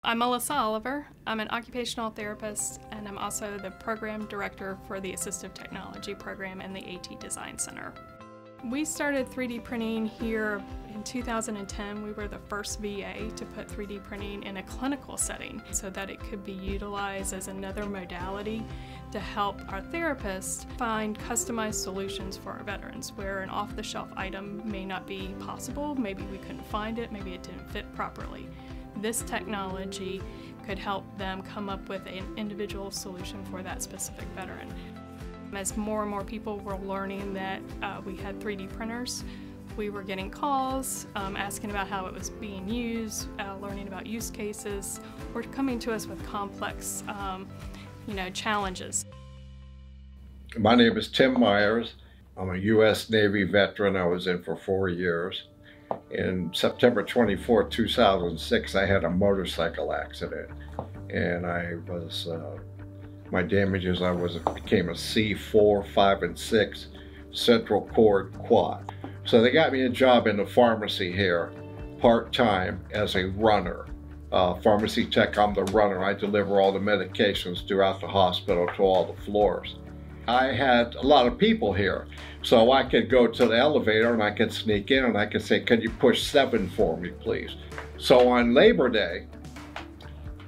I'm Melissa Oliver. I'm an occupational therapist, and I'm also the program director for the Assistive Technology program in the AT Design Center. We started 3D printing here in 2010. We were the first VA to put 3D printing in a clinical setting so that it could be utilized as another modality to help our therapists find customized solutions for our veterans where an off-the-shelf item may not be possible, maybe we couldn't find it, maybe it didn't fit properly. This technology could help them come up with an individual solution for that specific veteran. As more and more people were learning that we had 3D printers, we were getting calls asking about how it was being used, learning about use cases, or coming to us with complex challenges. My name is Tim Myers. I'm a U.S. Navy veteran. I was in for 4 years. In September 24, 2006, I had a motorcycle accident, and my damages, became a C4, 5, and 6 central cord quad. So they got me a job in the pharmacy here, part-time as a runner. Pharmacy tech, I'm the runner. I deliver all the medications throughout the hospital to all the floors. I had a lot of people here, so I could go to the elevator and I could sneak in and I could say, "Could you push 7 for me, please?" So on Labor Day,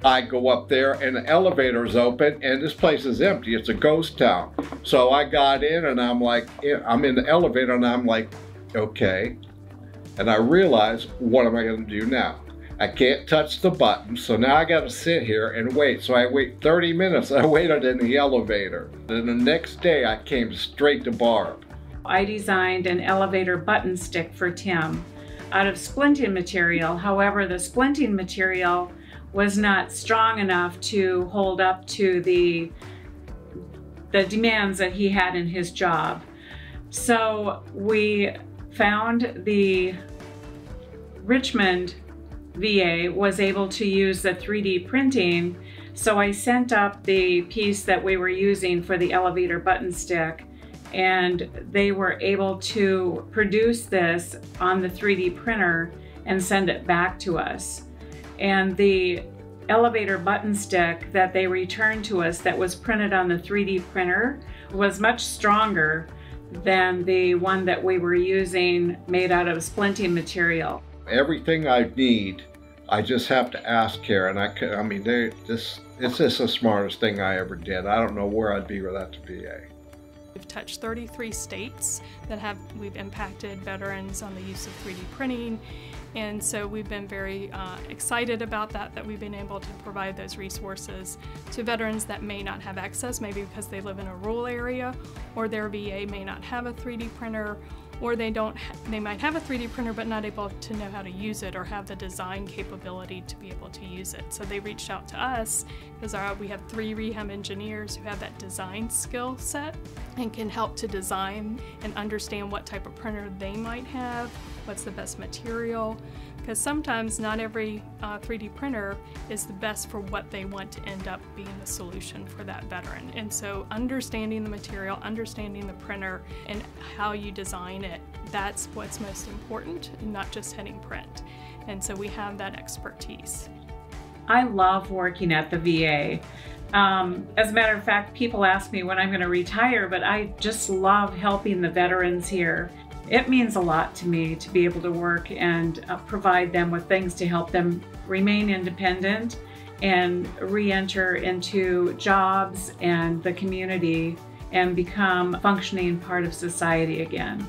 I go up there and the elevator is open and this place is empty. It's a ghost town. So I got in and I'm in the elevator and I'm like, okay. And I realized, what am I going to do now? I can't touch the button, so now I got to sit here and wait. So I wait 30 minutes. I waited in the elevator. Then the next day I came straight to Barb. I designed an elevator button stick for Tim out of splinting material. However, the splinting material was not strong enough to hold up to the demands that he had in his job. So we found the Richmond VA was able to use the 3D printing, so I sent up the piece that we were using for the elevator button stick, and they were able to produce this on the 3D printer and send it back to us. And the elevator button stick that they returned to us that was printed on the 3D printer was much stronger than the one that we were using made out of splinting material. Everything I need, I just have to ask here, and it's just the smartest thing I ever did. I don't know where I'd be without the VA. We've touched 33 states that we've impacted veterans on the use of 3D printing, and so we've been very excited about that we've been able to provide those resources to veterans that may not have access, maybe because they live in a rural area, or their VA may not have a 3D printer, or they might have a 3D printer but not able to know how to use it or have the design capability to be able to use it. So they reached out to us because we have 3 rehab engineers who have that design skill set and can help to design and understand what type of printer they might have, what's the best material, because sometimes not every 3D printer is the best for what they want to end up being the solution for that veteran. And so understanding the material, understanding the printer, and how you design it, that's what's most important, and not just hitting print. And so we have that expertise. I love working at the VA. As a matter of fact, people ask me when I'm going to retire, but I just love helping the veterans here. It means a lot to me to be able to work and provide them with things to help them remain independent and re-enter into jobs and the community and become a functioning part of society again.